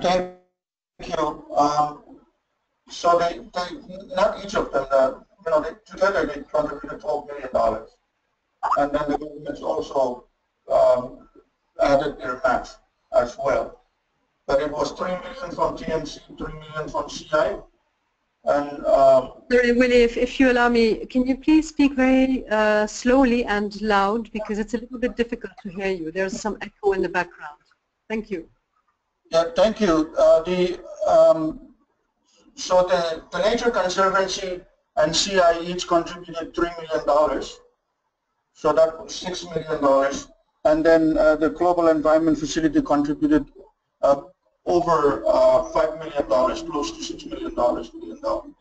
Thank you. So they not each of them, together they contributed $12 million. And then the government's also added their match as well. but it was 3 million from TMC, 3 million from CI. And sorry, Willie, if you allow me, can you please speak very slowly and loud, because it's a little bit difficult to hear you. There's some echo in the background. Thank you. Yeah, thank you. So the Nature Conservancy and CI each contributed $3 million. So that was $6 million. And then the Global Environment Facility contributed over $5 million, close to $6 million to the endowment.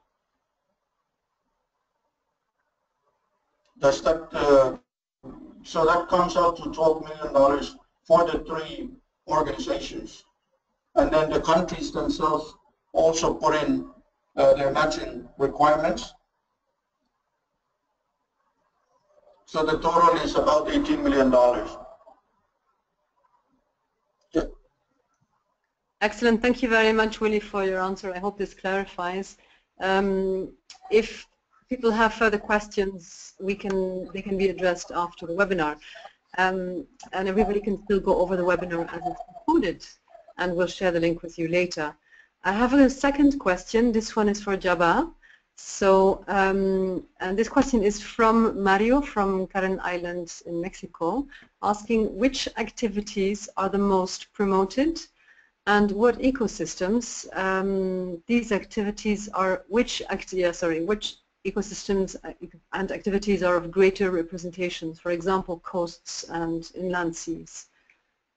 Does that, so that comes out to $12 million for the 3 organizations. And then the countries themselves also put in their matching requirements. So the total is about $18 million. Yeah. Excellent. Thank you very much, Willie, for your answer. I hope this clarifies. If people have further questions, they can be addressed after the webinar. And everybody can still go over the webinar as it's concluded, and we'll share the link with you later. I have a second question. This one is for Jabba. So, and this question is from Mario from Karen Islands in Mexico, asking which activities are the most promoted and what ecosystems these activities are, which ecosystems and activities are of greater representation, for example, coasts and inland seas.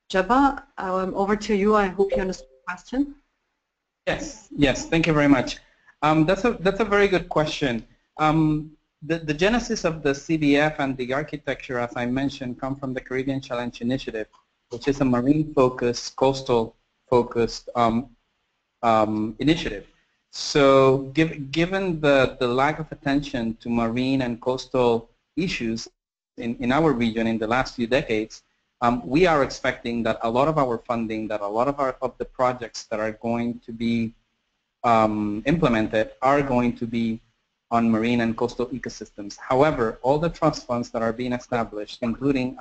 Jabba, over to you. I hope you understand the question. Yes, thank you very much. That's a very good question. The genesis of the CBF and the architecture, as I mentioned, come from the Caribbean Challenge Initiative, which is a marine-focused, coastal-focused initiative. So given the lack of attention to marine and coastal issues in our region in the last few decades, we are expecting that a lot of our funding, that a lot of the projects that are going to be implemented are going to be on marine and coastal ecosystems. However, all the trust funds that are being established, including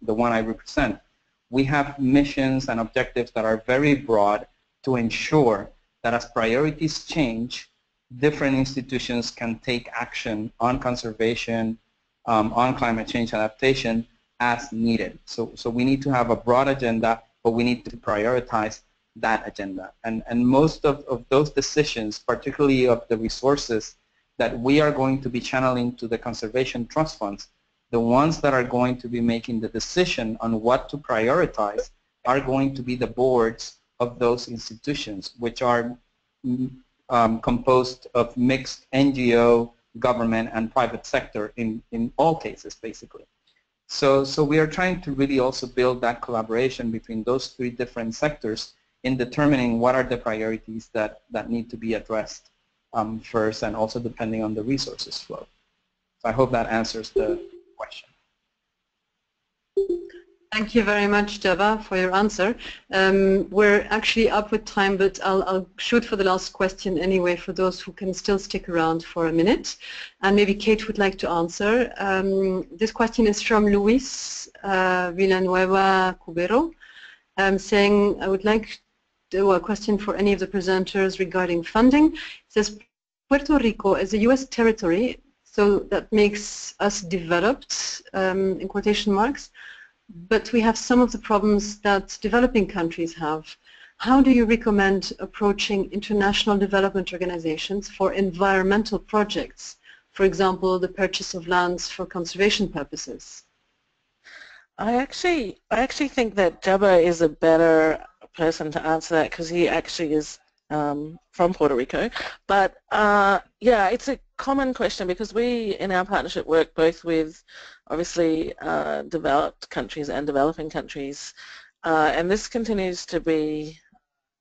the one I represent, we have missions and objectives that are very broad to ensure that as priorities change, different institutions can take action on conservation, on climate change adaptation as needed. So we need to have a broad agenda, but we need to prioritize that agenda. And most of those decisions, particularly of the resources that we are going to be channeling to the conservation trust funds, the ones that are going to be making the decision on what to prioritize are going to be the boards of those institutions, which are composed of mixed NGO, government, and private sector in all cases, basically. So we are trying to really also build that collaboration between those 3 different sectors in determining what are the priorities that need to be addressed first, and also depending on the resources flow. So I hope that answers the question. Thank you very much, Jabba, for your answer. We're actually up with time, but I'll shoot for the last question anyway for those who can still stick around for a minute. And maybe Kate would like to answer. This question is from Luis Villanueva Cubero, saying, I would like to do a question for any of the presenters regarding funding. It says, Puerto Rico is a U.S. territory, so that makes us developed, in quotation marks, but we have some of the problems that developing countries have. How do you recommend approaching international development organizations for environmental projects, for example, the purchase of lands for conservation purposes? I actually think that Jabba is a better person to answer that, because he actually is from Puerto Rico. But yeah, it's a common question, because we in our partnership work both with obviously developed countries and developing countries, and this continues to be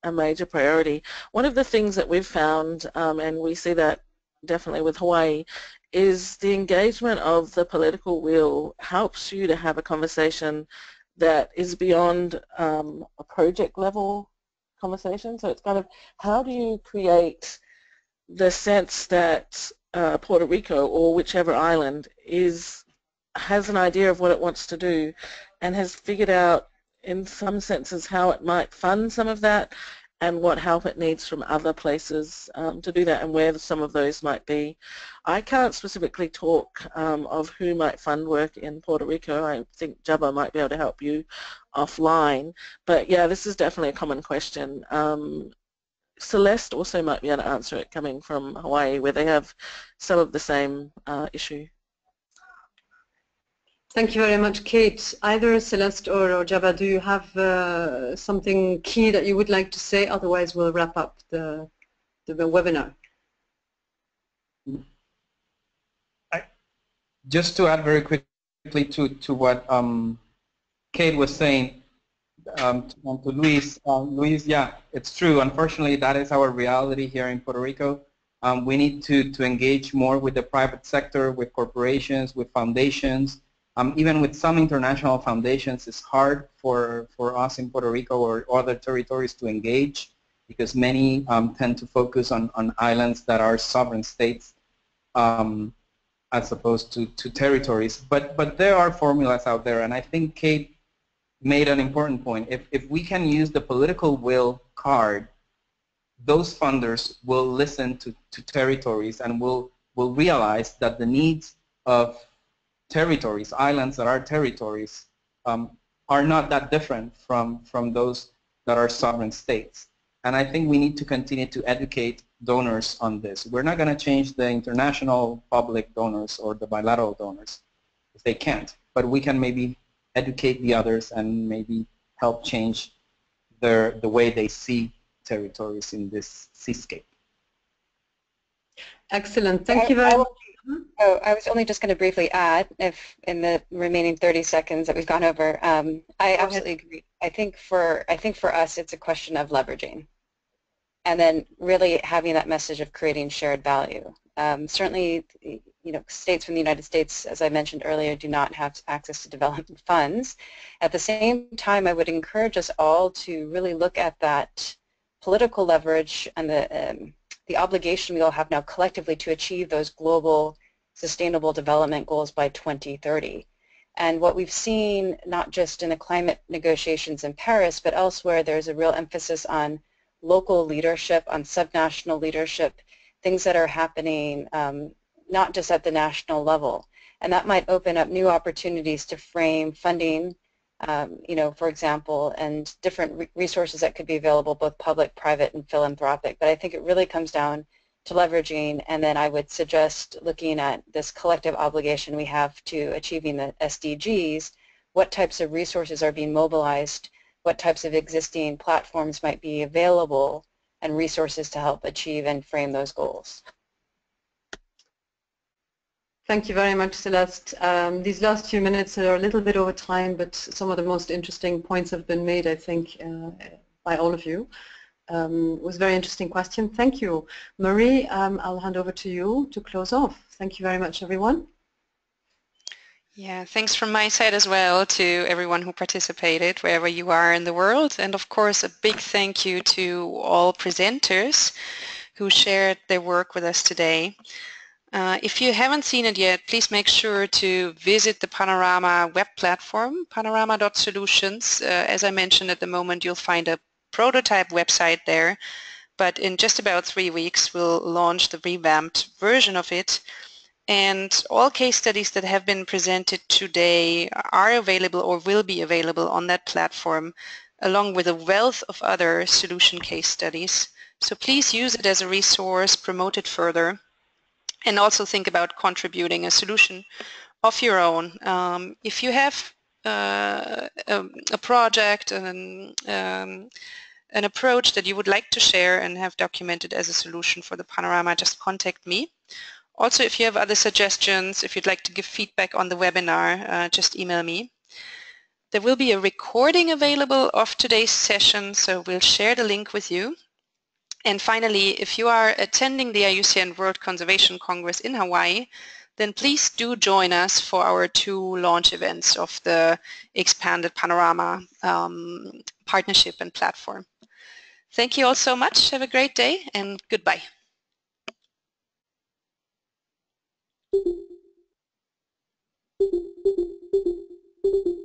a major priority. One of the things that we've found, and we see that definitely with Hawaii, is the engagement of the political will helps you to have a conversation that is beyond a project level conversation. So it's kind of, how do you create the sense that Puerto Rico or whichever island has an idea of what it wants to do and has figured out in some senses how it might fund some of that and what help it needs from other places to do that and where some of those might be. I can't specifically talk of who might fund work in Puerto Rico. I think Jabba might be able to help you offline. But yeah, this is definitely a common question. Celeste also might be able to answer it coming from Hawaii where they have some of the same issue. Thank you very much, Kate. Either Celeste or Jabba, do you have something key that you would like to say? Otherwise, we'll wrap up the webinar. Just to add very quickly to what Kate was saying, to Luis. Luis, yeah, it's true. Unfortunately, that is our reality here in Puerto Rico. We need to engage more with the private sector, with corporations, with foundations. Even with some international foundations, it's hard for us in Puerto Rico or other territories to engage because many tend to focus on islands that are sovereign states as opposed to territories. But there are formulas out there, and I think Kate made an important point. If we can use the political will card, those funders will listen to territories and will realize that the needs of territories, islands that are territories, are not that different from those that are sovereign states. And I think we need to continue to educate donors on this. We're not going to change the international public donors or the bilateral donors if they can't, but we can maybe educate the others and maybe help change the way they see territories in this seascape. Excellent. Thank you very much. Oh, I was only just going to briefly add, if in the remaining 30 seconds that we've gone over, I absolutely agree. I think for us, it's a question of leveraging, and then really having that message of creating shared value. Certainly, states from the United States, as I mentioned earlier, do not have access to development funds. At the same time, I would encourage us all to really look at that political leverage and the obligation we all have now collectively to achieve those global sustainable development goals by 2030. And what we've seen, not just in the climate negotiations in Paris, but elsewhere, there's a real emphasis on local leadership, on subnational leadership, things that are happening not just at the national level. And that might open up new opportunities to frame funding, for example, and different resources that could be available, both public, private, and philanthropic. But I think it really comes down to leveraging, and then I would suggest looking at this collective obligation we have to achieving the SDGs, what types of resources are being mobilized, what types of existing platforms might be available, and resources to help achieve and frame those goals. Thank you very much, Celeste. These last few minutes are a little bit over time, but some of the most interesting points have been made, I think, by all of you. It was a very interesting question. Thank you. Marie, I'll hand over to you to close off. Thank you very much, everyone. Yeah, thanks from my side as well to everyone who participated, wherever you are in the world. And of course, a big thank you to all presenters who shared their work with us today. If you haven't seen it yet, please make sure to visit the Panorama web platform, panorama.solutions. As I mentioned, at the moment you'll find a prototype website there, but in just about 3 weeks we'll launch the revamped version of it. And all case studies that have been presented today are available or will be available on that platform, along with a wealth of other solution case studies. So please use it as a resource, promote it further, and also think about contributing a solution of your own. If you have a project and an approach that you would like to share and have documented as a solution for the Panorama, just contact me. Also, if you have other suggestions, if you'd like to give feedback on the webinar, just email me. There will be a recording available of today's session, so we'll share the link with you. And finally, if you are attending the IUCN World Conservation Congress in Hawaii, then please do join us for our 2 launch events of the expanded Panorama partnership and platform. Thank you all so much. Have a great day and goodbye. Thank you.